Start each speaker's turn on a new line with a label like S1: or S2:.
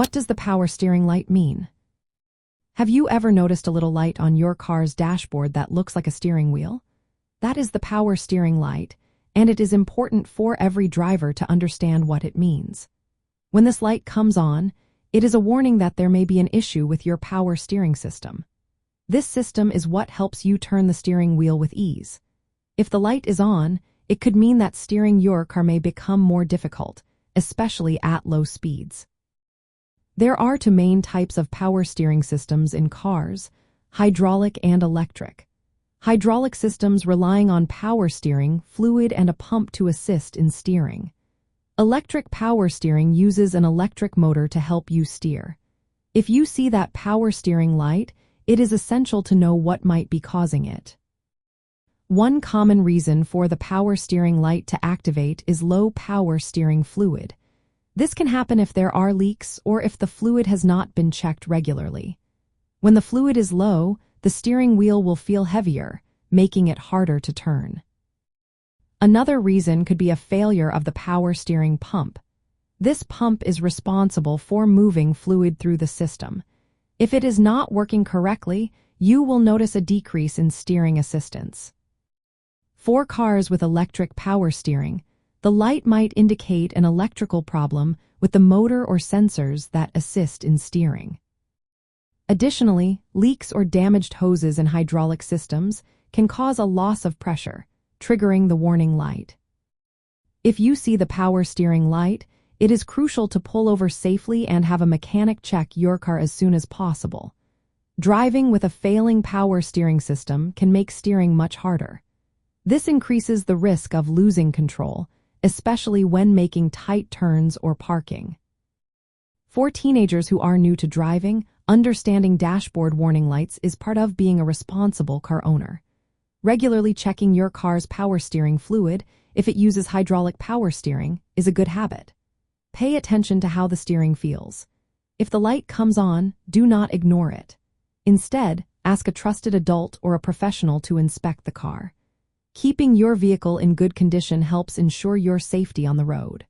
S1: What does the power steering light mean? Have you ever noticed a little light on your car's dashboard that looks like a steering wheel? That is the power steering light, and it is important for every driver to understand what it means. When this light comes on, it is a warning that there may be an issue with your power steering system. This system is what helps you turn the steering wheel with ease. If the light is on, it could mean that steering your car may become more difficult, especially at low speeds. There are two main types of power steering systems in cars: hydraulic and electric. Hydraulic systems relying on power steering, fluid, and a pump to assist in steering. Electric power steering uses an electric motor to help you steer. If you see that power steering light, it is essential to know what might be causing it. One common reason for the power steering light to activate is low power steering fluid. This can happen if there are leaks or if the fluid has not been checked regularly. When the fluid is low, the steering wheel will feel heavier, making it harder to turn. Another reason could be a failure of the power steering pump. This pump is responsible for moving fluid through the system. If it is not working correctly, you will notice a decrease in steering assistance. For cars with electric power steering, the light might indicate an electrical problem with the motor or sensors that assist in steering. Additionally, leaks or damaged hoses in hydraulic systems can cause a loss of pressure, triggering the warning light. If you see the power steering light, it is crucial to pull over safely and have a mechanic check your car as soon as possible. Driving with a failing power steering system can make steering much harder. This increases the risk of losing control, especially when making tight turns or parking. For teenagers who are new to driving, understanding dashboard warning lights is part of being a responsible car owner. Regularly checking your car's power steering fluid, if it uses hydraulic power steering, is a good habit. Pay attention to how the steering feels. If the light comes on, do not ignore it. Instead, ask a trusted adult or a professional to inspect the car. Keeping your vehicle in good condition helps ensure your safety on the road.